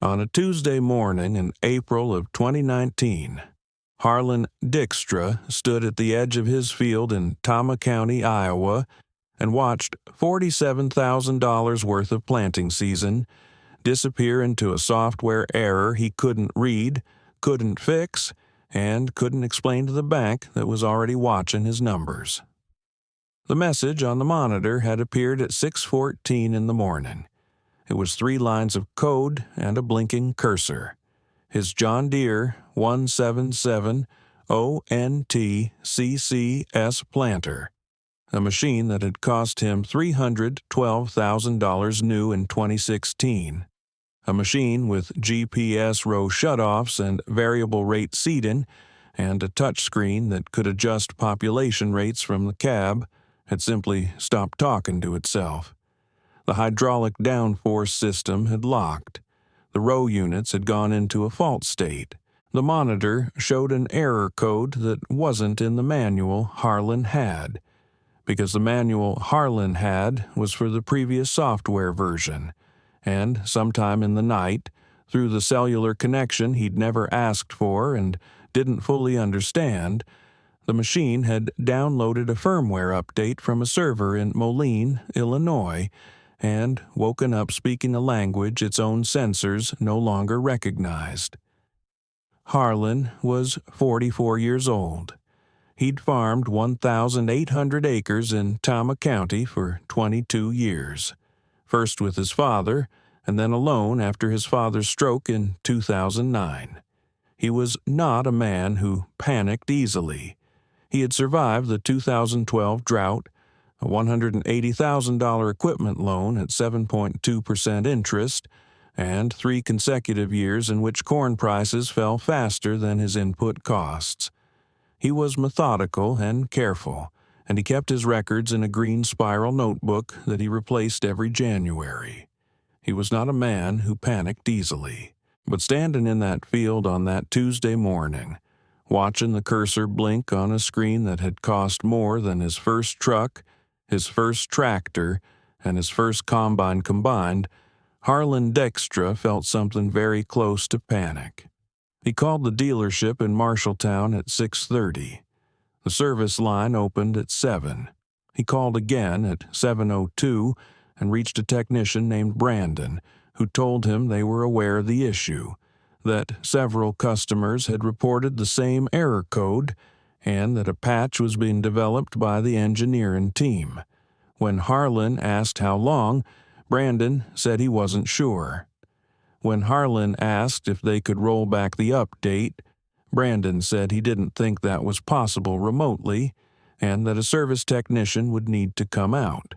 On a Tuesday morning in April of 2019, Harlan Dykstra stood at the edge of his field in Tama County, Iowa, and watched $47,000 worth of planting season disappear into a software error he couldn't read, couldn't fix, and couldn't explain to the bank that was already watching his numbers. The message on the monitor had appeared at 6:14 in the morning. It was 3 lines of code and a blinking cursor. His John Deere 177 ONTCCS planter, a machine that had cost him $312,000 new in 2016, a machine with GPS row shutoffs and variable rate seating, and a touchscreen that could adjust population rates from the cab, had simply stopped talking to itself. The hydraulic downforce system had locked. The row units had gone into a fault state. The monitor showed an error code that wasn't in the manual Harlan had, because the manual Harlan had was for the previous software version, and sometime in the night, through the cellular connection he'd never asked for and didn't fully understand, the machine had downloaded a firmware update from a server in Moline, Illinois, and woken up speaking a language its own sensors no longer recognized. Harlan was 44 years old. He'd farmed 1,800 acres in Tama County for 22 years, first with his father, and then alone after his father's stroke in 2009. He was not a man who panicked easily. He had survived the 2012 drought, a $180,000 equipment loan at 7.2% interest, and 3 consecutive years in which corn prices fell faster than his input costs. He was methodical and careful, and he kept his records in a green spiral notebook that he replaced every January. He was not a man who panicked easily. But standing in that field on that Tuesday morning, watching the cursor blink on a screen that had cost more than his first truck, his first tractor, and his first combine combined, Harlan Dykstra felt something very close to panic. He called the dealership in Marshalltown at 6:30. The service line opened at 7. He called again at 7:02 and reached a technician named Brandon, who told him they were aware of the issue, that several customers had reported the same error code, and that a patch was being developed by the engineering team. When Harlan asked how long, Brandon said he wasn't sure. When Harlan asked if they could roll back the update, Brandon said he didn't think that was possible remotely, and that a service technician would need to come out.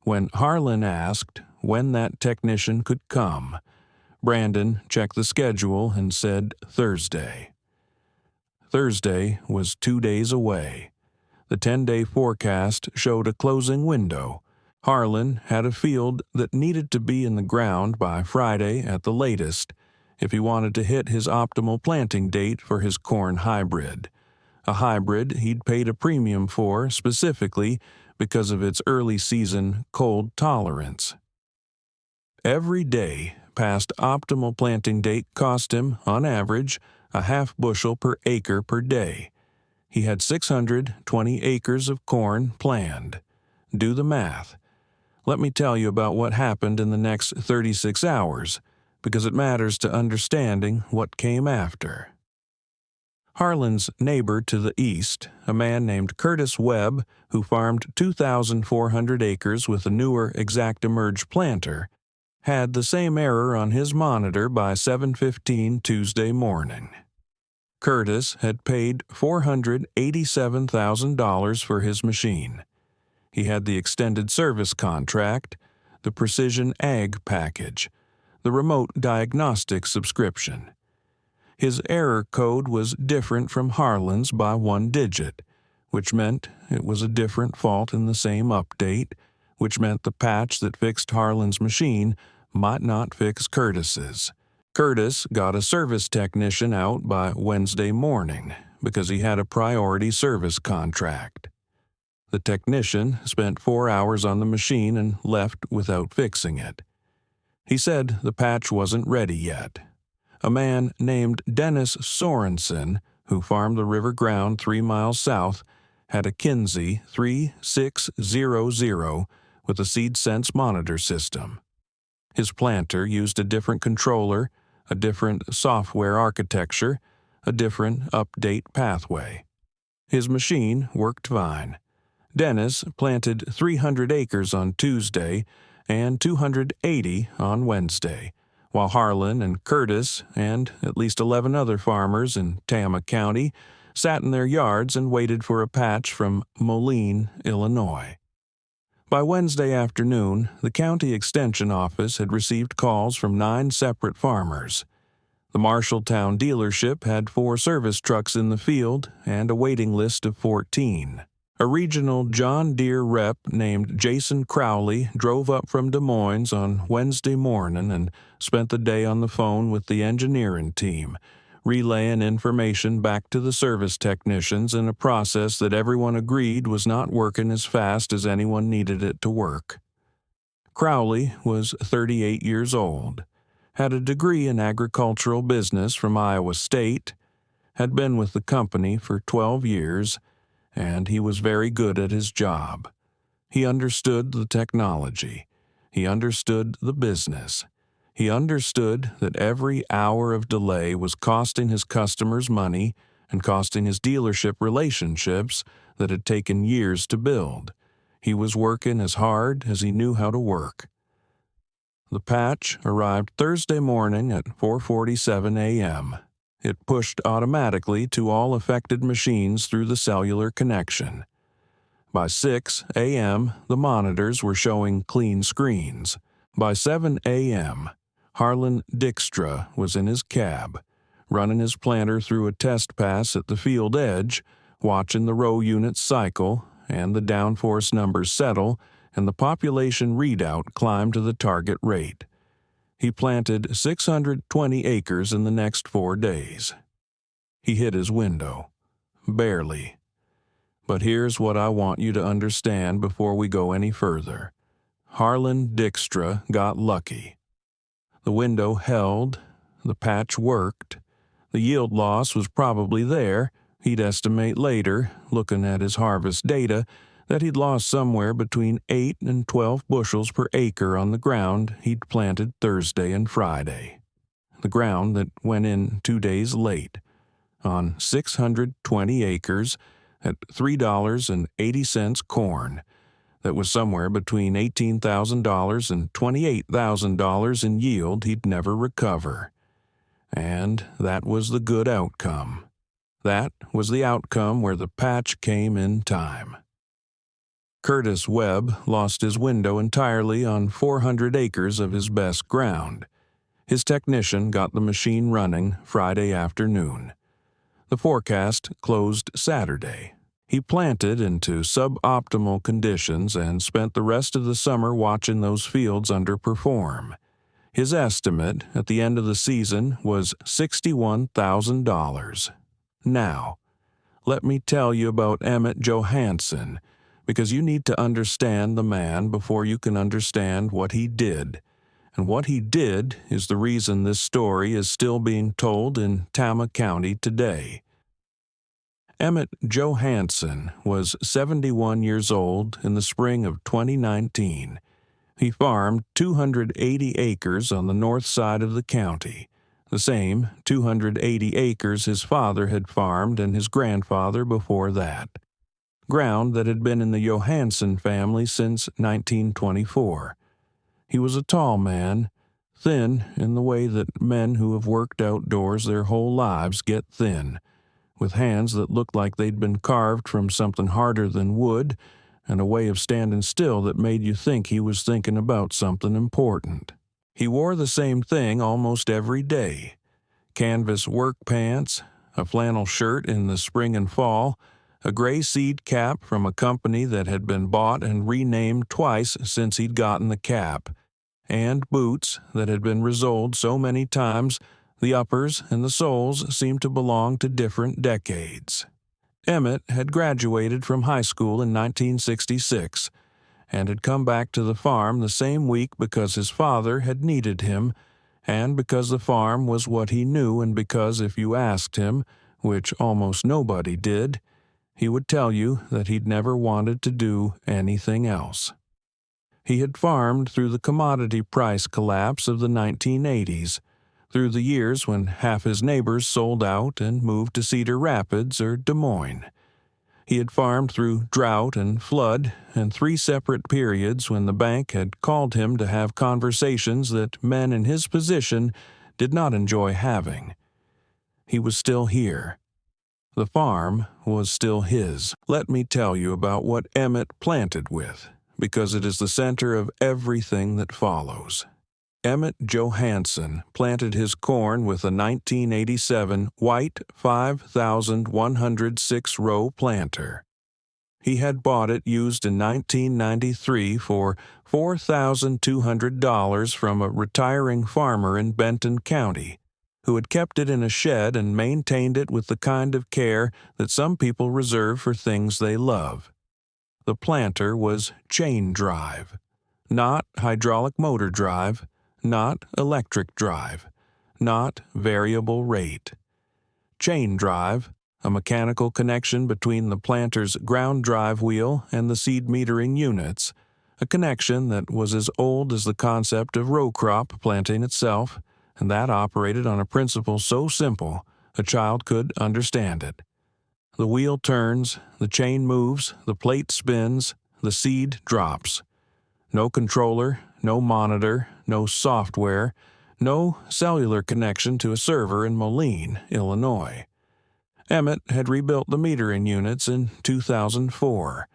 When Harlan asked when that technician could come, Brandon checked the schedule and said Thursday. Thursday was 2 days away. The 10-day forecast showed a closing window. Harlan had a field that needed to be in the ground by Friday at the latest if he wanted to hit his optimal planting date for his corn hybrid, a hybrid he'd paid a premium for specifically because of its early season cold tolerance. Every day past optimal planting date cost him, on average, a half bushel per acre per day. He had 620 acres of corn planned. Do the math. Let me tell you about what happened in the next 36 hours, because it matters to understanding what came after. Harlan's neighbor to the east, a man named Curtis Webb, who farmed 2,400 acres with a newer ExactEmerge planter, had the same error on his monitor by 7:15 Tuesday morning. Curtis had paid $487,000 for his machine. He had the extended service contract, the Precision Ag package, the remote diagnostic subscription. His error code was different from Harlan's by 1 digit, which meant it was a different fault in the same update, which meant the patch that fixed Harlan's machine might not fix Curtis's. Curtis got a service technician out by Wednesday morning because he had a priority service contract. The technician spent 4 hours on the machine and left without fixing it. He said the patch wasn't ready yet. A man named Dennis Sorensen, who farmed the river ground 3 miles south, had a Kinsey 3600 with a seed sense monitor system. His planter used a different controller, a different software architecture, a different update pathway. His machine worked fine. Dennis planted 300 acres on Tuesday and 280 on Wednesday, while Harlan and Curtis and at least 11 other farmers in Tama County sat in their yards and waited for a patch from Moline, Illinois. By Wednesday afternoon, the county extension office had received calls from 9 separate farmers. The Marshalltown dealership had 4 service trucks in the field and a waiting list of 14. A regional John Deere rep named Jason Crowley drove up from Des Moines on Wednesday morning and spent the day on the phone with the engineering team, relaying information back to the service technicians in a process that everyone agreed was not working as fast as anyone needed it to work. Crowley was 38 years old, had a degree in agricultural business from Iowa State, had been with the company for 12 years, and he was very good at his job. He understood the technology. He understood the business. He understood that every hour of delay was costing his customers money and costing his dealership relationships that had taken years to build. He was working as hard as he knew how to work. The patch arrived Thursday morning at 4:47 a.m. It pushed automatically to all affected machines through the cellular connection. By 6 a.m., the monitors were showing clean screens. By 7 a.m., Harlan Dykstra was in his cab, running his planter through a test pass at the field edge, watching the row units cycle and the downforce numbers settle and the population readout climb to the target rate. He planted 620 acres in the next 4 days. He hit his window. Barely. But here's what I want you to understand before we go any further. Harlan Dykstra got lucky. The window held. The patch worked. The yield loss was probably there. He'd estimate later, looking at his harvest data, that he'd lost somewhere between 8 and 12 bushels per acre on the ground he'd planted Thursday and Friday. The ground that went in 2 days late, on 620 acres at $3.80 corn, that was somewhere between $18,000 and $28,000 in yield he'd never recover. And that was the good outcome. That was the outcome where the patch came in time. Curtis Webb lost his window entirely on 400 acres of his best ground. His technician got the machine running Friday afternoon. The forecast closed Saturday. He planted into suboptimal conditions and spent the rest of the summer watching those fields underperform. His estimate at the end of the season was $61,000. Now, let me tell you about Emmett Johansson, because you need to understand the man before you can understand what he did. And what he did is the reason this story is still being told in Tama County today. Emmett Johansson was 71 years old in the spring of 2019. He farmed 280 acres on the north side of the county, the same 280 acres his father had farmed and his grandfather before that. Ground that had been in the Johansson family since 1924. He was a tall man, thin in the way that men who have worked outdoors their whole lives get thin, with hands that looked like they'd been carved from something harder than wood, and a way of standing still that made you think he was thinking about something important. He wore the same thing almost every day: canvas work pants, a flannel shirt in the spring and fall, a gray seed cap from a company that had been bought and renamed twice since he'd gotten the cap, and boots that had been resoled so many times the uppers and the soles seemed to belong to different decades. Emmett had graduated from high school in 1966, and had come back to the farm the same week because his father had needed him, and because the farm was what he knew, and because if you asked him, which almost nobody did, he would tell you that he'd never wanted to do anything else. He had farmed through the commodity price collapse of the 1980s, through the years when half his neighbors sold out and moved to Cedar Rapids or Des Moines. He had farmed through drought and flood and 3 separate periods when the bank had called him to have conversations that men in his position did not enjoy having. He was still here. The farm was still his. Let me tell you about what Emmett planted with, because it is the center of everything that follows. Emmett Johansson planted his corn with a 1987 white 5,106-row planter. He had bought it used in 1993 for $4,200 from a retiring farmer in Benton County, who had kept it in a shed and maintained it with the kind of care that some people reserve for things they love. The planter was chain drive, not hydraulic motor drive, not electric drive, not variable rate. Chain drive, a mechanical connection between the planter's ground drive wheel and the seed metering units, a connection that was as old as the concept of row crop planting itself, and that operated on a principle so simple a child could understand it. The wheel turns, the chain moves, the plate spins, the seed drops. No controller, no monitor, no software, no cellular connection to a server in Moline, Illinois. Emmett had rebuilt the metering units in 2004.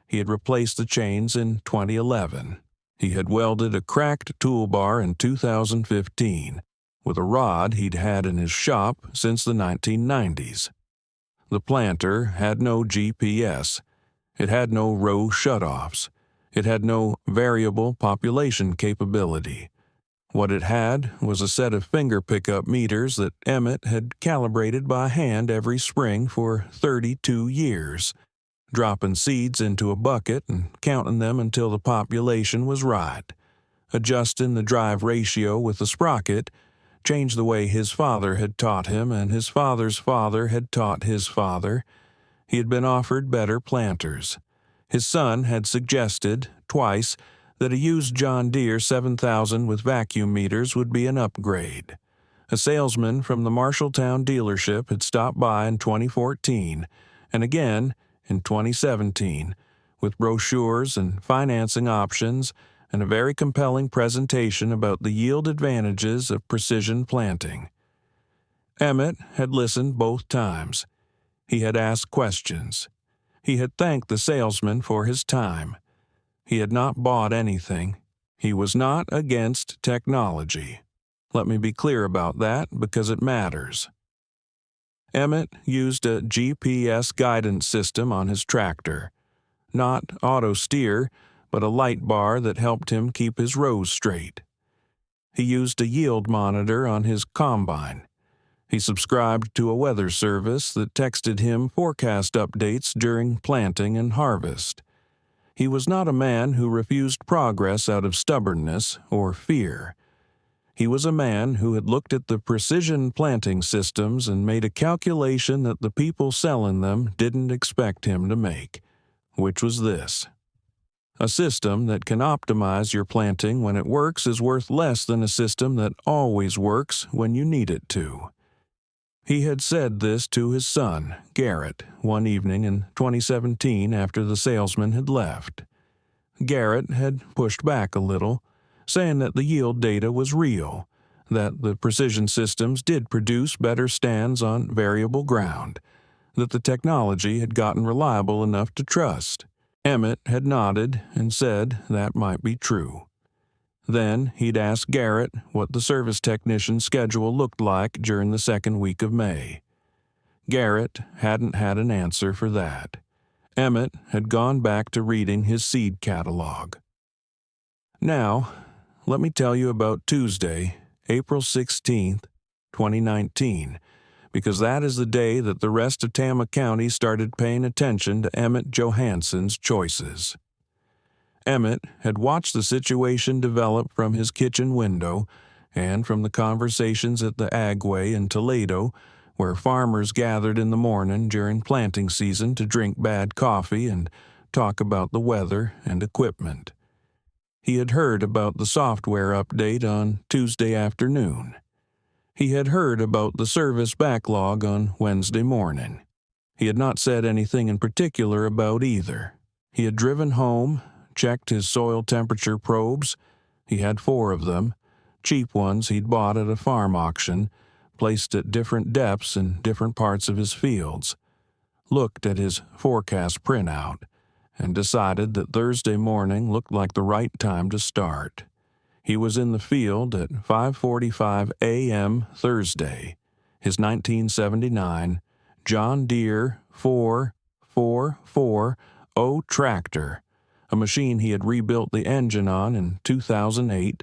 He had replaced the chains in 2011. He had welded a cracked toolbar in 2015 with a rod he'd had in his shop since the 1990s. The planter had no GPS. It had no row shutoffs. It had no variable population capability. What it had was a set of finger pickup meters that Emmett had calibrated by hand every spring for 32 years, dropping seeds into a bucket and counting them until the population was right, adjusting the drive ratio with the sprocket, changed the way his father had taught him and his father's father had taught his father. He had been offered better planters. His son had suggested, twice, that a used John Deere 7000 with vacuum meters would be an upgrade. A salesman from the Marshalltown dealership had stopped by in 2014, and again in 2017, with brochures and financing options and a very compelling presentation about the yield advantages of precision planting. Emmett had listened both times. He had asked questions. He had thanked the salesman for his time. He had not bought anything. He was not against technology. Let me be clear about that because it matters. Emmett used a GPS guidance system on his tractor. Not auto steer, but a light bar that helped him keep his rows straight. He used a yield monitor on his combine. He subscribed to a weather service that texted him forecast updates during planting and harvest. He was not a man who refused progress out of stubbornness or fear. He was a man who had looked at the precision planting systems and made a calculation that the people selling them didn't expect him to make, which was this. A system that can optimize your planting when it works is worth less than a system that always works when you need it to. He had said this to his son, Garrett, one evening in 2017 after the salesman had left. Garrett had pushed back a little, saying that the yield data was real, that the precision systems did produce better stands on variable ground, that the technology had gotten reliable enough to trust. Emmett had nodded and said that might be true. Then he'd asked Garrett what the service technician's schedule looked like during the second week of May. Garrett hadn't had an answer for that. Emmett had gone back to reading his seed catalog. Now, let me tell you about Tuesday, April 16th, 2019, because that is the day that the rest of Tama County started paying attention to Emmett Johansson's choices. Emmett had watched the situation develop from his kitchen window and from the conversations at the Agway in Toledo, where farmers gathered in the morning during planting season to drink bad coffee and talk about the weather and equipment. He had heard about the software update on Tuesday afternoon. He had heard about the service backlog on Wednesday morning. He had not said anything in particular about either. He had driven home, checked his soil temperature probes. He had 4 of them, cheap ones he'd bought at a farm auction, placed at different depths in different parts of his fields, looked at his forecast printout, and decided that Thursday morning looked like the right time to start. He was in the field at 5:45 a.m. Thursday, his 1979 John Deere 444O tractor, a machine he had rebuilt the engine on in 2008,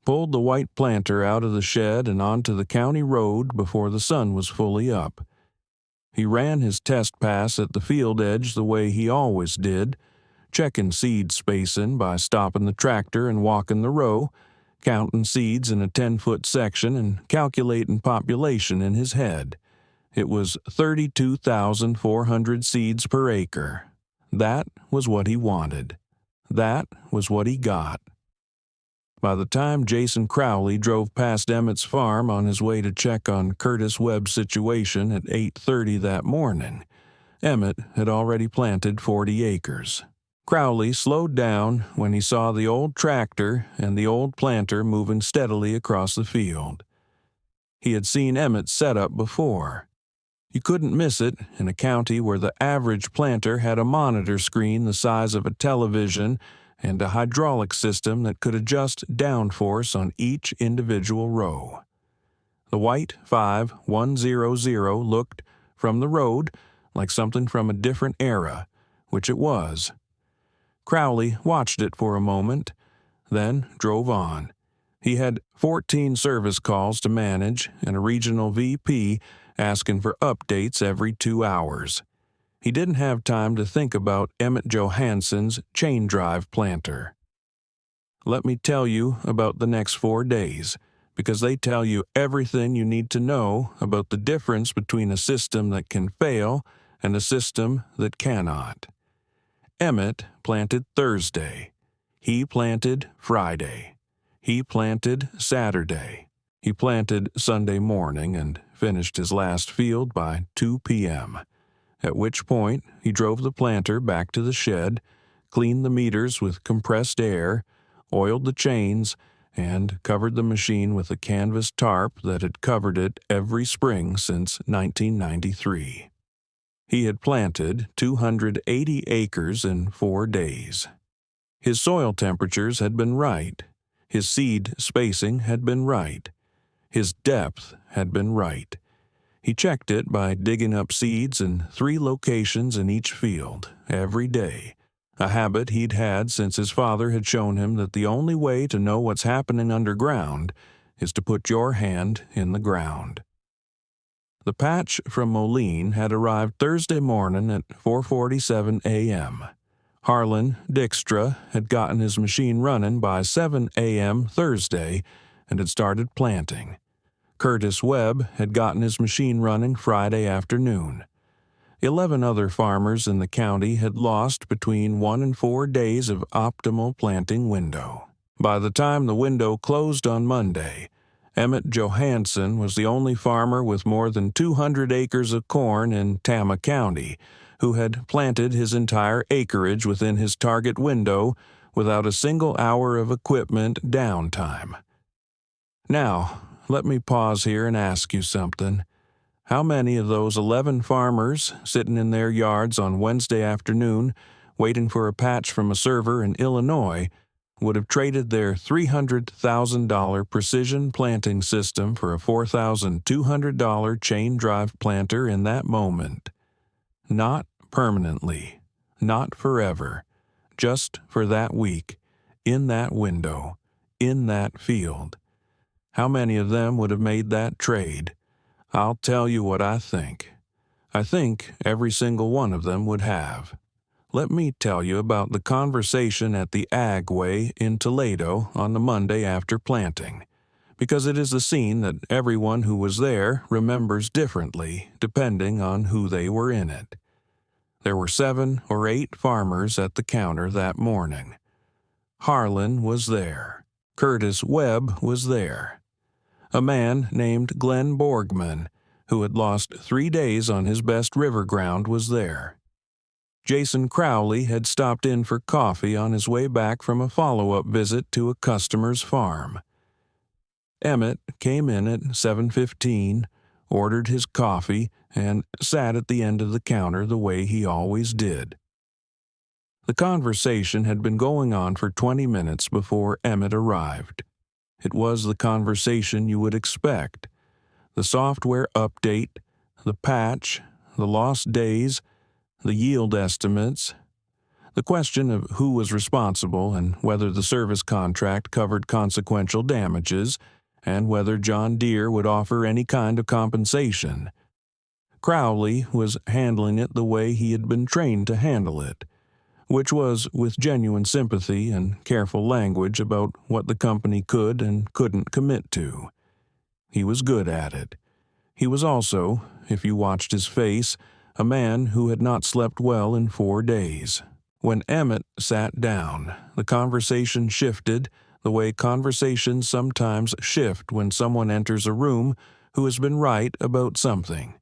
pulled the white planter out of the shed and onto the county road before the sun was fully up. He ran his test pass at the field edge the way he always did, checking seed spacing by stopping the tractor and walking the row, counting seeds in a 10-foot section and calculating population in his head. It was 32,400 seeds per acre. That was what he wanted. That was what he got. By the time Jason Crowley drove past Emmett's farm on his way to check on Curtis Webb's situation at 8:30 that morning, Emmett had already planted 40 acres. Crowley slowed down when he saw the old tractor and the old planter moving steadily across the field. He had seen Emmett's setup before. You couldn't miss it in a county where the average planter had a monitor screen the size of a television and a hydraulic system that could adjust downforce on each individual row. The white 5100 looked, from the road, like something from a different era, which it was. Crowley watched it for a moment, then drove on. He had 14 service calls to manage and a regional VP asking for updates every 2 hours. He didn't have time to think about Emmett Johansson's chain drive planter. Let me tell you about the next 4 days, because they tell you everything you need to know about the difference between a system that can fail and a system that cannot. Emmett planted Thursday. He planted Friday. He planted Saturday. He planted Sunday morning and finished his last field by 2 p.m., at which point he drove the planter back to the shed, cleaned the meters with compressed air, oiled the chains, and covered the machine with a canvas tarp that had covered it every spring since 1993. He had planted 280 acres in 4 days. His soil temperatures had been right. His seed spacing had been right. His depth had been right. He checked it by digging up seeds in 3 locations in each field, every day, a habit he'd had since his father had shown him that the only way to know what's happening underground is to put your hand in the ground. The patch from Moline had arrived Thursday morning at 4:47 a.m. Harlan Dykstra had gotten his machine running by 7 a.m. Thursday and had started planting. Curtis Webb had gotten his machine running Friday afternoon. 11 other farmers in the county had lost between 1 and 4 days of optimal planting window. By the time the window closed on Monday, Emmett Johansson was the only farmer with more than 200 acres of corn in Tama County who had planted his entire acreage within his target window without a single hour of equipment downtime. Now, let me pause here and ask you something. How many of those 11 farmers sitting in their yards on Wednesday afternoon waiting for a patch from a server in Illinois would have traded their $300,000 precision planting system for a $4,200 chain drive planter in that moment? Not permanently, not forever, just for that week, in that window, in that field. How many of them would have made that trade? I'll tell you what I think. I think every single one of them would have. Let me tell you about the conversation at the Agway in Toledo on the Monday after planting, because it is a scene that everyone who was there remembers differently depending on who they were in it. There were 7 or 8 farmers at the counter that morning. Harlan was there. Curtis Webb was there. A man named Glenn Borgman, who had lost 3 days on his best river ground, was there. Jason Crowley had stopped in for coffee on his way back from a follow-up visit to a customer's farm. Emmett came in at 7:15, ordered his coffee, and sat at the end of the counter the way he always did. The conversation had been going on for 20 minutes before Emmett arrived. It was the conversation you would expect. The software update, the patch, the lost days, the yield estimates, the question of who was responsible and whether the service contract covered consequential damages, and whether John Deere would offer any kind of compensation. Crowley was handling it the way he had been trained to handle it, which was with genuine sympathy and careful language about what the company could and couldn't commit to. He was good at it. He was also, if you watched his face, a man who had not slept well in 4 days. When Emmett sat down, the conversation shifted the way conversations sometimes shift when someone enters a room who has been right about something.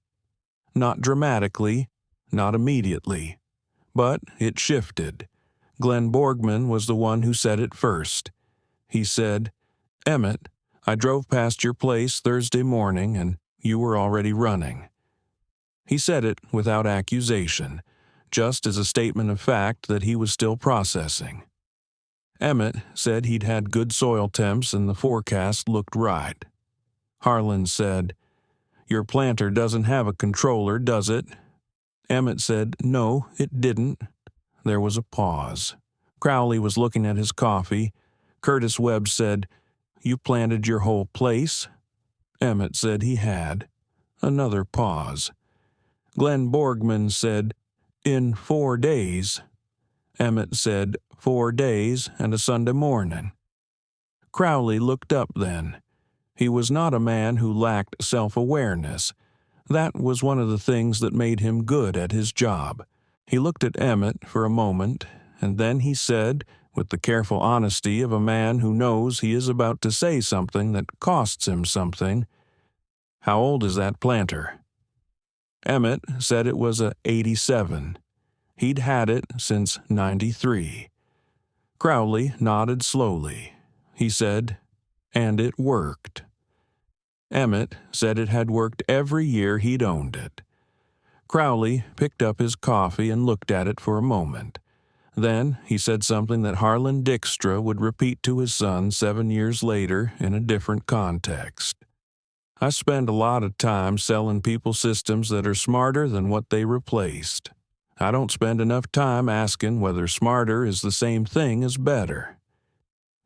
Not dramatically, not immediately, but it shifted. Glenn Borgman was the one who said it first. He said, "Emmett, I drove past your place Thursday morning and you were already running." He said it without accusation, just as a statement of fact that he was still processing. Emmett said he'd had good soil temps and the forecast looked right. Harlan said, "Your planter doesn't have a controller, does it?" Emmett said, "No, it didn't." There was a pause. Crowley was looking at his coffee. Curtis Webb said, "You planted your whole place?" Emmett said he had. Another pause. Glenn Borgman said, "In 4 days." Emmett said, 4 days and a Sunday morning. Crowley looked up then. He was not a man who lacked self-awareness. That was one of the things that made him good at his job. He looked at Emmett for a moment, and then he said, with the careful honesty of a man who knows he is about to say something that costs him something, "How old is that planter?" Emmett said it was a 87. He'd had it since 93. Crowley nodded slowly. He said, "And it worked." Emmett said it had worked every year he'd owned it. Crowley picked up his coffee and looked at it for a moment. Then he said something that Harlan Dykstra would repeat to his son 7 years later in a different context. "I spend a lot of time selling people systems that are smarter than what they replaced. I don't spend enough time asking whether smarter is the same thing as better."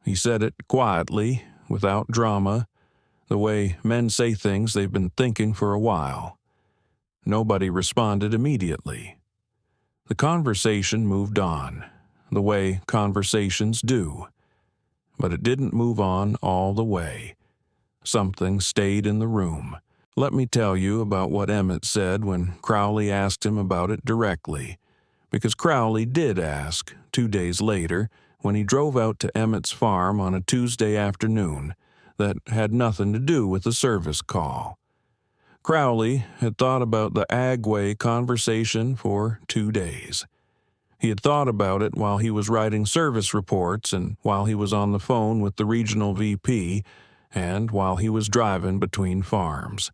He said it quietly, without drama, the way men say things they've been thinking for a while. Nobody responded immediately. The conversation moved on, the way conversations do. But it didn't move on all the way. Something stayed in the room. Let me tell you about what Emmett said when Crowley asked him about it directly, because Crowley did ask 2 days later when he drove out to Emmett's farm on a Tuesday afternoon that had nothing to do with the service call. Crowley had thought about the Agway conversation for 2 days. He had thought about it while he was writing service reports and while he was on the phone with the regional VP and while he was driving between farms.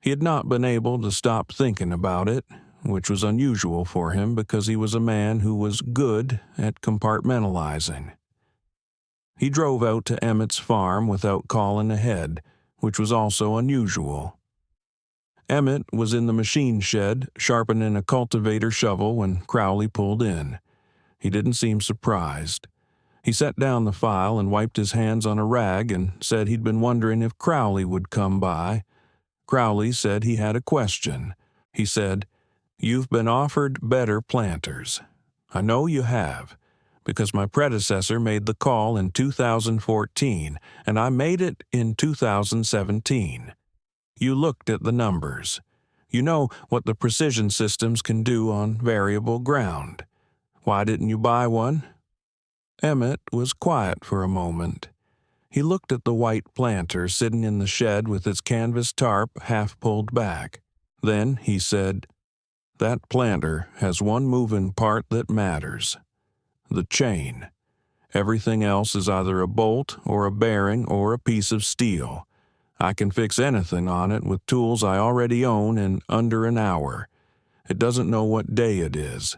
He had not been able to stop thinking about it, which was unusual for him because he was a man who was good at compartmentalizing. He drove out to Emmett's farm without calling ahead, which was also unusual. Emmett was in the machine shed sharpening a cultivator shovel when Crowley pulled in. He didn't seem surprised. He set down the file and wiped his hands on a rag and said he'd been wondering if Crowley would come by. Crowley said he had a question. He said, "You've been offered better planters. I know you have, because my predecessor made the call in 2014, and I made it in 2017. You looked at the numbers. You know what the precision systems can do on variable ground. Why didn't you buy one?" Emmett was quiet for a moment. He looked at the white planter sitting in the shed with its canvas tarp half pulled back. Then he said, "That planter has one moving part that matters: the chain. Everything else is either a bolt or a bearing or a piece of steel. I can fix anything on it with tools I already own in under an hour. It doesn't know what day it is.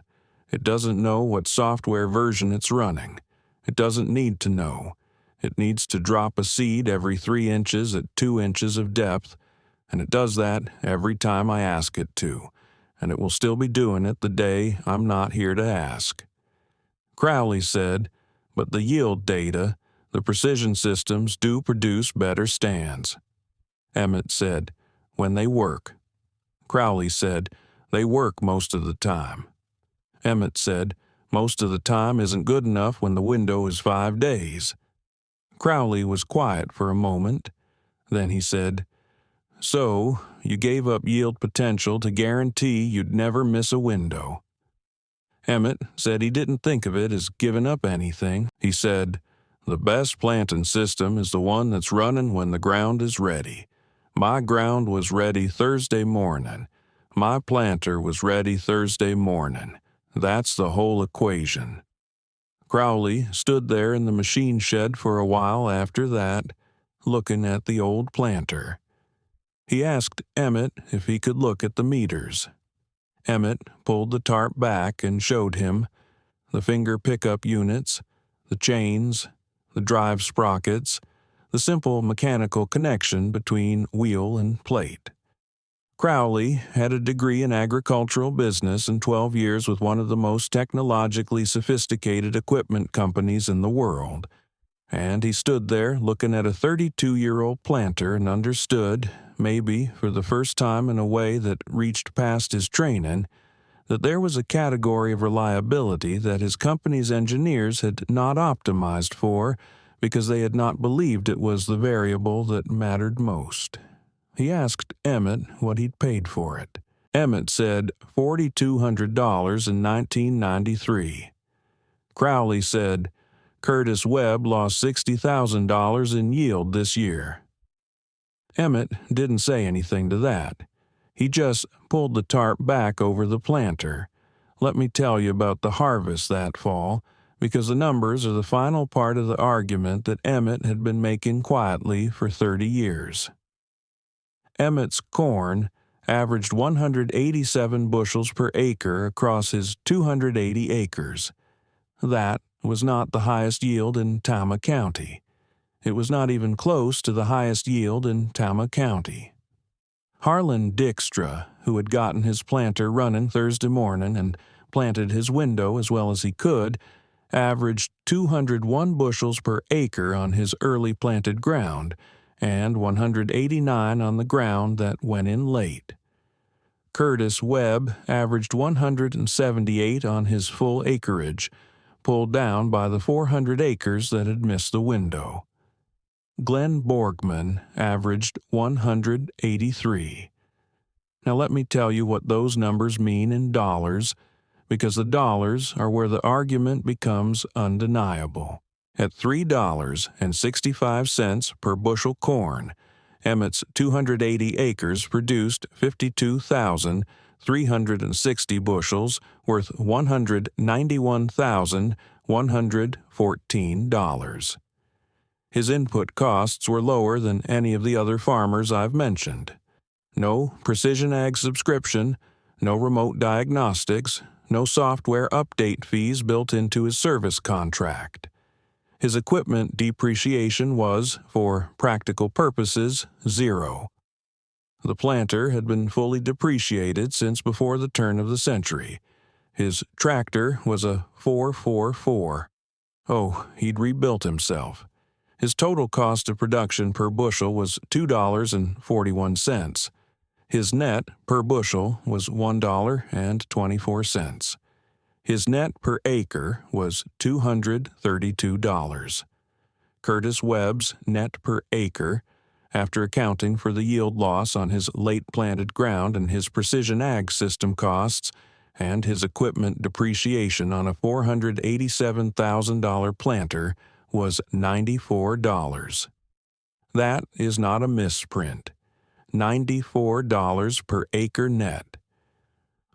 It doesn't know what software version it's running. It doesn't need to know. It needs to drop a seed every 3 inches at 2 inches of depth, and it does that every time I ask it to, and it will still be doing it the day I'm not here to ask." Crowley said, "But the yield data, the precision systems do produce better stands." Emmett said, "When they work." Crowley said, "They work most of the time." Emmett said, "Most of the time isn't good enough when the window is 5 days." Crowley was quiet for a moment. Then he said, "So, you gave up yield potential to guarantee you'd never miss a window." Emmett said he didn't think of it as giving up anything. He said, "The best planting system is the one that's running when the ground is ready. My ground was ready Thursday morning. My planter was ready Thursday morning. That's the whole equation." Crowley stood there in the machine shed for a while after that, looking at the old planter. He asked Emmett if he could look at the meters. Emmett pulled the tarp back and showed him the finger pickup units, the chains, the drive sprockets, the simple mechanical connection between wheel and plate. Crowley had a degree in agricultural business and 12 years with one of the most technologically sophisticated equipment companies in the world, and he stood there looking at a 32-year-old planter and understood, maybe for the first time in a way that reached past his training, that there was a category of reliability that his company's engineers had not optimized for because they had not believed it was the variable that mattered most. He asked Emmett what he'd paid for it. Emmett said $4,200 in 1993. Crowley said, "Curtis Webb lost $60,000 in yield this year." Emmett didn't say anything to that. He just pulled the tarp back over the planter. "Let me tell you about the harvest that fall, because the numbers are the final part of the argument that Emmett had been making quietly for 30 years. Emmett's corn averaged 187 bushels per acre across his 280 acres. That was not the highest yield in Tama County. It was not even close to the highest yield in Tama County. Harlan Dykstra, who had gotten his planter running Thursday morning and planted his window as well as he could, averaged 201 bushels per acre on his early planted ground, and 189 on the ground that went in late. Curtis Webb averaged 178 on his full acreage, pulled down by the 400 acres that had missed the window. Glenn Borgman averaged 183. Now let me tell you what those numbers mean in dollars, because the dollars are where the argument becomes undeniable. At $3.65 per bushel corn, Emmett's 280 acres produced 52,360 bushels worth $191,114. His input costs were lower than any of the other farmers I've mentioned. No Precision Ag subscription, no remote diagnostics, no software update fees built into his service contract. His equipment depreciation was, for practical purposes, 0. The planter had been fully depreciated since before the turn of the century. His tractor was a 444. Oh, he'd rebuilt himself. His total cost of production per bushel was $2.41. His net per bushel was $1.24. His net per acre was $232. Curtis Webb's net per acre, after accounting for the yield loss on his late-planted ground and his precision ag system costs, and his equipment depreciation on a $487,000 planter, was $94. That is not a misprint. $94 per acre net.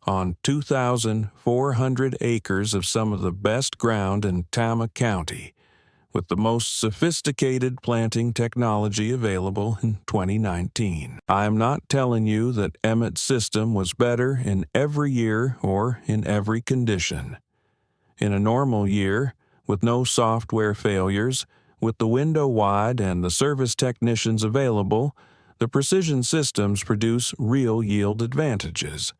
On 2,400 acres of some of the best ground in Tama County, with the most sophisticated planting technology available in 2019. I am not telling you that Emmett's system was better in every year or in every condition. In a normal year, with no software failures, with the window wide and the service technicians available, the precision systems produce real yield advantages.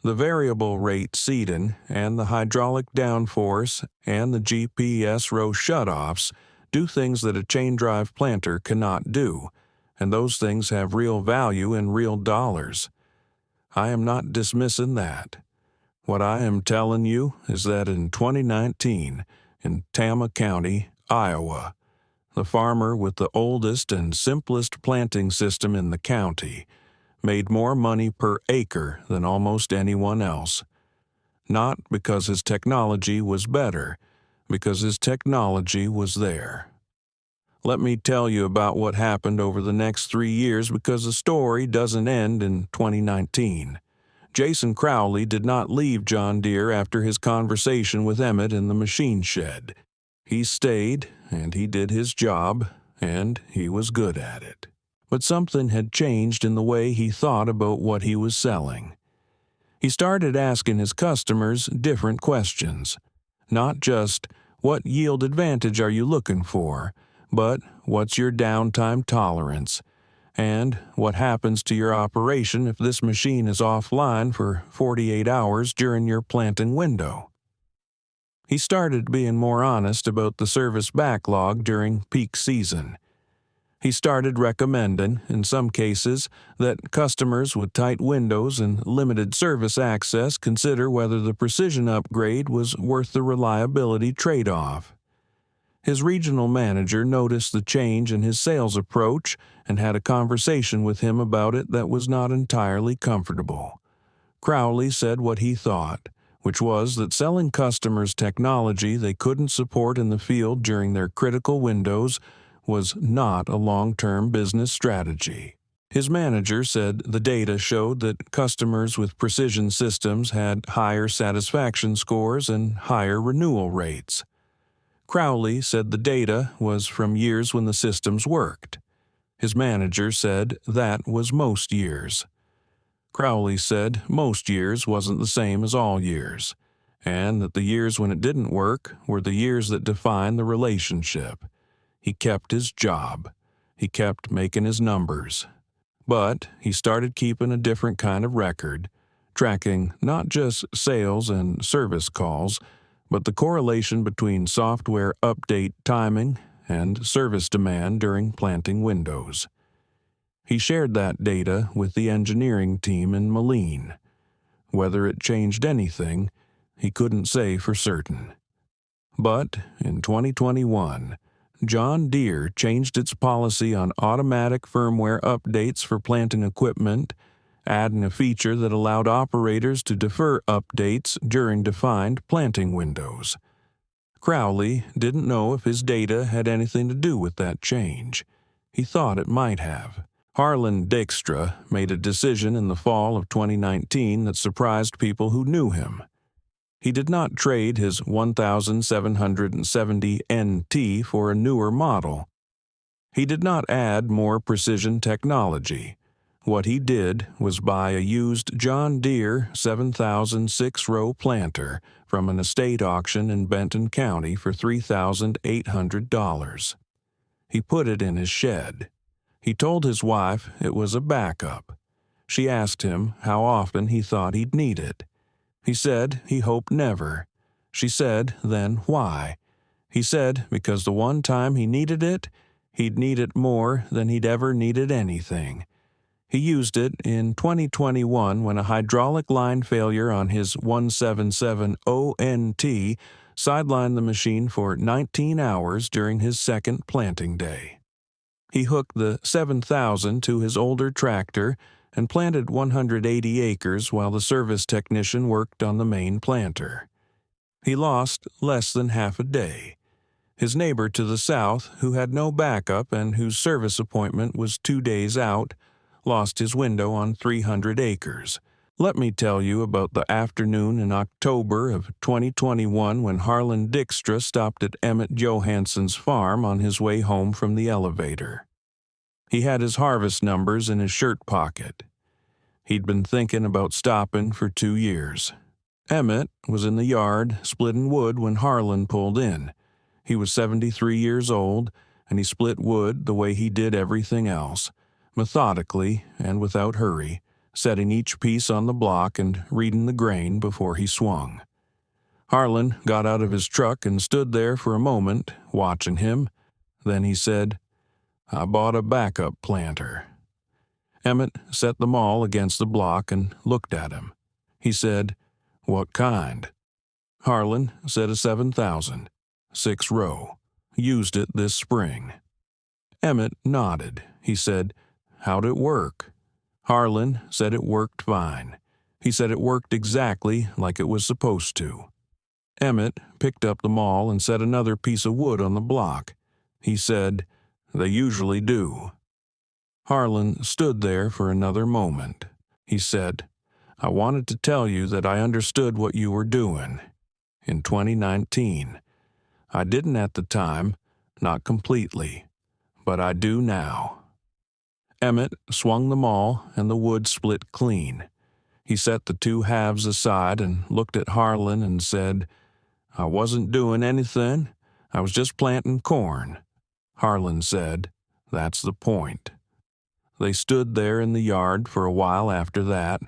The variable rate seeding and the hydraulic downforce and the GPS row shutoffs do things that a chain drive planter cannot do, and those things have real value in real dollars. I am not dismissing that. What I am telling you is that in 2019, in Tama County, Iowa, the farmer with the oldest and simplest planting system in the county made more money per acre than almost anyone else. Not because his technology was better, because his technology was there. Let me tell you about what happened over the next 3 years, because the story doesn't end in 2019. Jason Crowley did not leave John Deere after his conversation with Emmett in the machine shed. He stayed, and he did his job, and he was good at it. But something had changed in the way he thought about what he was selling. He started asking his customers different questions. Not just, what yield advantage are you looking for, but what's your downtime tolerance? And what happens to your operation if this machine is offline for 48 hours during your planting window? He started being more honest about the service backlog during peak season. He started recommending, in some cases, that customers with tight windows and limited service access consider whether the precision upgrade was worth the reliability trade-off. His regional manager noticed the change in his sales approach and had a conversation with him about it that was not entirely comfortable. Crowley said what he thought, which was that selling customers technology they couldn't support in the field during their critical windows was not a long-term business strategy. His manager said the data showed that customers with precision systems had higher satisfaction scores and higher renewal rates. Crowley said the data was from years when the systems worked. His manager said that was most years. Crowley said most years wasn't the same as all years, and that the years when it didn't work were the years that define the relationship. He kept his job. He kept making his numbers. But he started keeping a different kind of record, tracking not just sales and service calls, but the correlation between software update timing and service demand during planting windows. He shared that data with the engineering team in Moline. Whether it changed anything, he couldn't say for certain. But in 2021, John Deere changed its policy on automatic firmware updates for planting equipment, adding a feature that allowed operators to defer updates during defined planting windows. Crowley didn't know if his data had anything to do with that change. He thought it might have. Harlan Dykstra made a decision in the fall of 2019 that surprised people who knew him. He did not trade his 1770 NT for a newer model. He did not add more precision technology. What he did was buy a used John Deere 7000 6-row planter from an estate auction in Benton County for $3,800. He put it in his shed. He told his wife it was a backup. She asked him how often he thought he'd need it. He said he hoped never. She said, then why? He said because the one time he needed it, he'd need it more than he'd ever needed anything. He used it in 2021 when a hydraulic line failure on his 177 ONT sidelined the machine for 19 hours during his second planting day. He hooked the 7000 to his older tractor and planted 180 acres while the service technician worked on the main planter. He lost less than half a day. His neighbor to the south, who had no backup and whose service appointment was 2 days out, lost his window on 300 acres. Let me tell you about the afternoon in October of 2021 when Harlan Dykstra stopped at Emmett Johansson's farm on his way home from the elevator. He had his harvest numbers in his shirt pocket. He'd been thinking about stopping for 2 years. Emmett was in the yard splitting wood when Harlan pulled in. He was 73 years old, and he split wood the way he did everything else, methodically and without hurry, setting each piece on the block and reading the grain before he swung. Harlan got out of his truck and stood there for a moment, watching him. Then he said, "I bought a backup planter." Emmett set them all against the block and looked at him. He said, "What kind?" Harlan said a 7000, 6-row. Used it this spring. Emmett nodded. He said, "How'd it work?" Harlan said it worked fine. He said it worked exactly like it was supposed to. Emmett picked up the maul and set another piece of wood on the block. He said, "They usually do." Harlan stood there for another moment. He said, "I wanted to tell you that I understood what you were doing. In 2019. I didn't at the time, not completely, but I do now." Emmett swung the maul and the wood split clean. He set the two halves aside and looked at Harlan and said, "I wasn't doing anything. I was just planting corn." Harlan said, "That's the point." They stood there in the yard for a while after that,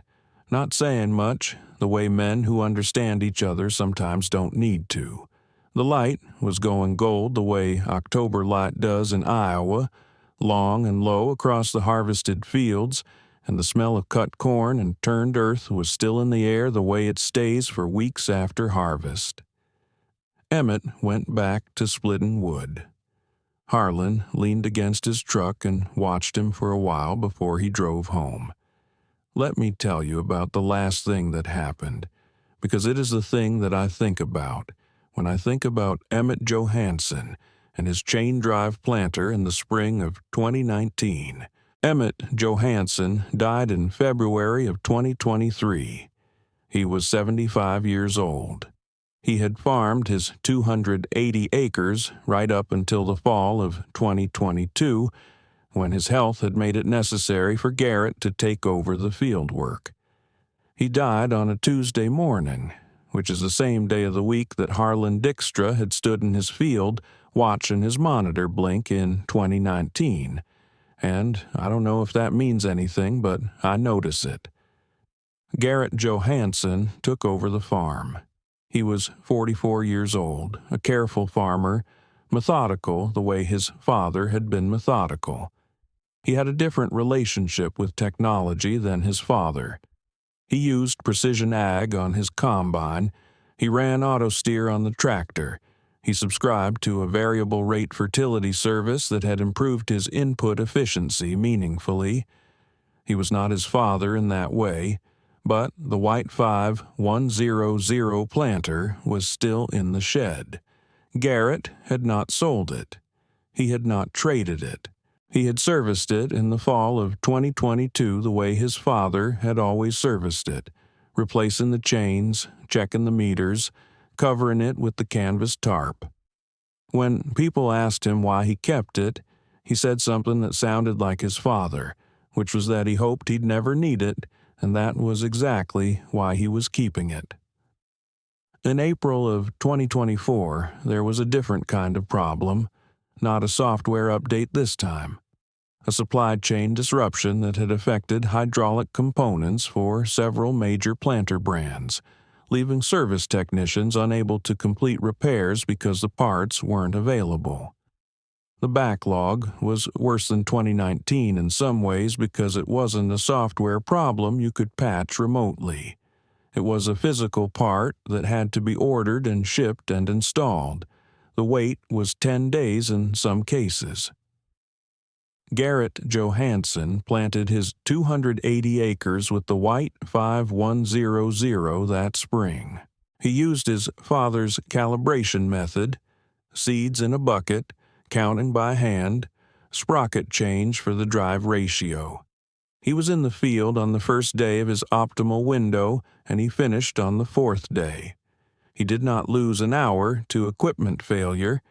not saying much, the way men who understand each other sometimes don't need to. The light was going gold the way October light does in Iowa, long and low across the harvested fields, and the smell of cut corn and turned earth was still in the air the way it stays for weeks after harvest. Emmett went back to splitting wood. Harlan leaned against his truck and watched him for a while before he drove home. Let me tell you about the last thing that happened, because it is the thing that I think about when I think about Emmett Johansson and his chain drive planter in the spring of 2019. Emmett Johansson died in February of 2023. He was 75 years old. He had farmed his 280 acres right up until the fall of 2022, when his health had made it necessary for Garrett to take over the field work. He died on a Tuesday morning, which is the same day of the week that Harlan Dykstra had stood in his field watching his monitor blink in 2019. And I don't know if that means anything, but I notice it. Garrett Johansson took over the farm. He was 44 years old, a careful farmer, methodical the way his father had been methodical. He had a different relationship with technology than his father. He used precision ag on his combine. He ran auto steer on the tractor. He subscribed to a variable rate fertility service that had improved his input efficiency meaningfully. He was not his father in that way, but the White 5100 planter was still in the shed. Garrett had not sold it. He had not traded it. He had serviced it in the fall of 2022 the way his father had always serviced it, replacing the chains, checking the meters, covering it with the canvas tarp. When people asked him why he kept it, he said something that sounded like his father, which was that he hoped he'd never need it, and that was exactly why he was keeping it. In April of 2024, there was a different kind of problem, not a software update this time. A supply chain disruption that had affected hydraulic components for several major planter brands, leaving service technicians unable to complete repairs because the parts weren't available. The backlog was worse than 2019 in some ways because it wasn't a software problem you could patch remotely. It was a physical part that had to be ordered and shipped and installed. The wait was 10 days in some cases. Garrett Johansson planted his 280 acres with the white 5100 that spring. He used his father's calibration method, seeds in a bucket, counting by hand, sprocket change for the drive ratio. He was in the field on the first day of his optimal window, and he finished on the fourth day. He did not lose an hour to equipment failure.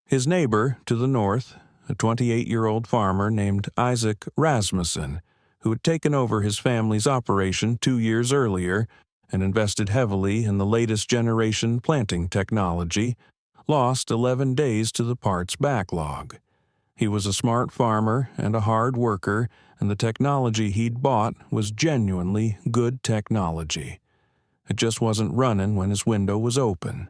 His neighbor to the north, a 28-year-old farmer named Isaac Rasmussen, who had taken over his family's operation 2 years earlier and invested heavily in the latest generation planting technology, lost 11 days to the parts backlog. He was a smart farmer and a hard worker, and the technology he'd bought was genuinely good technology. It just wasn't running when his window was open.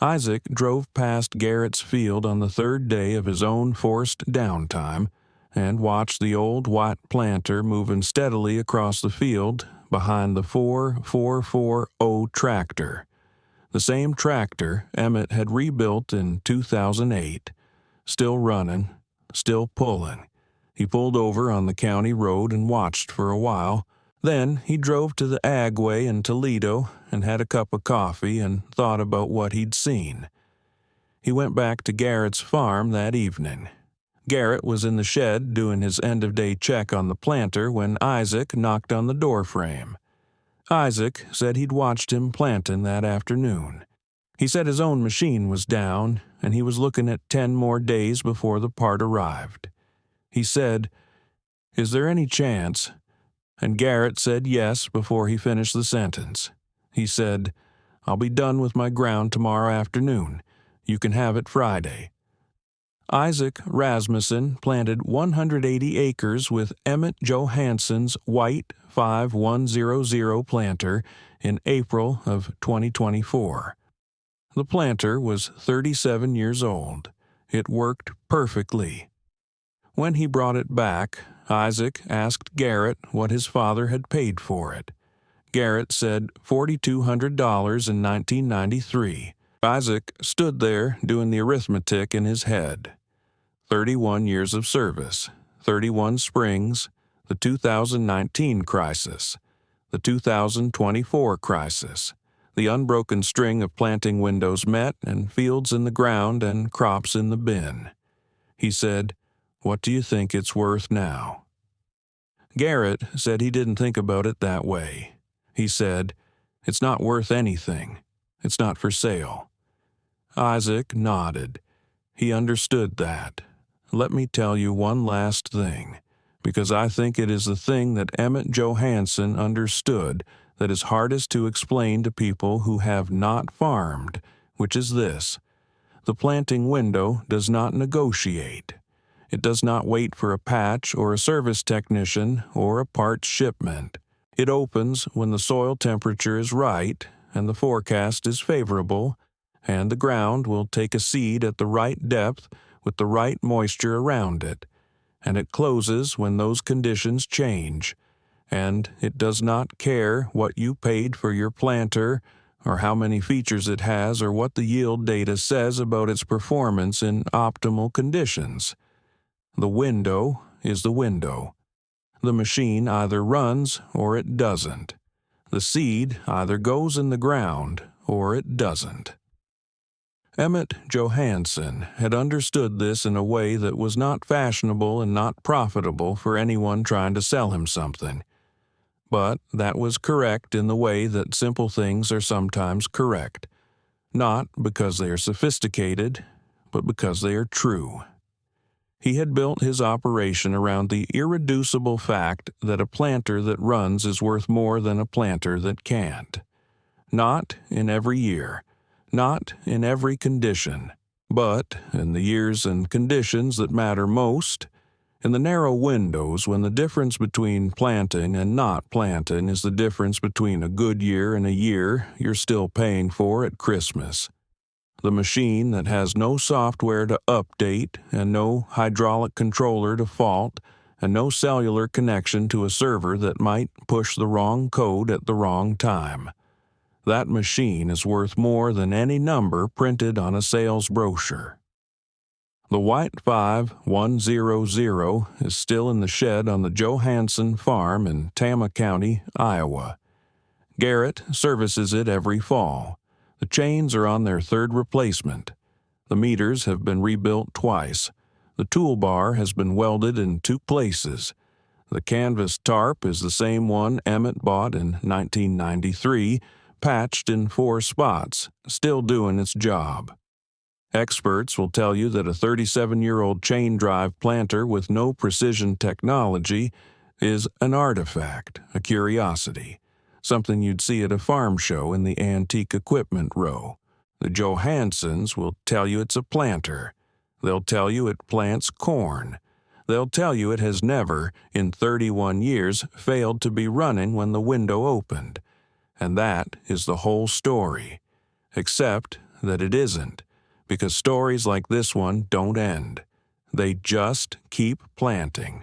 Isaac drove past Garrett's field on the third day of his own forced downtime and watched the old white planter moving steadily across the field behind the 4440 tractor. The same tractor Emmett had rebuilt in 2008, still running, still pulling. He pulled over on the county road and watched for a while. Then he drove to the Agway in Toledo and had a cup of coffee and thought about what he'd seen. He went back to Garrett's farm that evening. Garrett was in the shed doing his end-of-day check on the planter when Isaac knocked on the doorframe. Isaac said he'd watched him planting that afternoon. He said his own machine was down, and he was looking at 10 more days before the part arrived. He said, "Is there any chance?" And Garrett said yes before he finished the sentence. He said, "I'll be done with my ground tomorrow afternoon. You can have it Friday." Isaac Rasmussen planted 180 acres with Emmett Johansson's white 5100 planter in April of 2024. The planter was 37 years old. It worked perfectly. When he brought it back, Isaac asked Garrett what his father had paid for it. Garrett said $4,200 in 1993. Isaac stood there doing the arithmetic in his head. 31 years of service, 31 springs, the 2019 crisis, the 2024 crisis, the unbroken string of planting windows met and fields in the ground and crops in the bin. He said, "What do you think it's worth now?" Garrett said he didn't think about it that way. He said, "It's not worth anything. It's not for sale." Isaac nodded. He understood that. Let me tell you one last thing, because I think it is the thing that Emmett Johansson understood that is hardest to explain to people who have not farmed, which is this: the planting window does not negotiate. It does not wait for a patch or a service technician or a parts shipment. It opens when the soil temperature is right and the forecast is favorable, and the ground will take a seed at the right depth with the right moisture around it, and it closes when those conditions change, and it does not care what you paid for your planter or how many features it has or what the yield data says about its performance in optimal conditions. The window is the window. The machine either runs or it doesn't. The seed either goes in the ground or it doesn't. Emmett Johansson had understood this in a way that was not fashionable and not profitable for anyone trying to sell him something. But that was correct in the way that simple things are sometimes correct, not because they are sophisticated, but because they are true. He had built his operation around the irreducible fact that a planter that runs is worth more than a planter that can't. Not in every year, not in every condition, but in the years and conditions that matter most, in the narrow windows when the difference between planting and not planting is the difference between a good year and a year you're still paying for at Christmas. The machine that has no software to update and no hydraulic controller to fault and no cellular connection to a server that might push the wrong code at the wrong time. That machine is worth more than any number printed on a sales brochure. The White 5100 is still in the shed on the Johansson farm in Tama County, Iowa. Garrett services it every fall. The chains are on their third replacement. The meters have been rebuilt twice. The toolbar has been welded in 2 places. The canvas tarp is the same one Emmett bought in 1993, patched in 4 spots, still doing its job. Experts will tell you that a 37-year-old chain drive planter with no precision technology is an artifact, a curiosity, something you'd see at a farm show in the antique equipment row. The Johanssons will tell you it's a planter. They'll tell you it plants corn. They'll tell you it has never, in 31 years, failed to be running when the window opened. And that is the whole story. Except that it isn't, because stories like this one don't end. They just keep planting.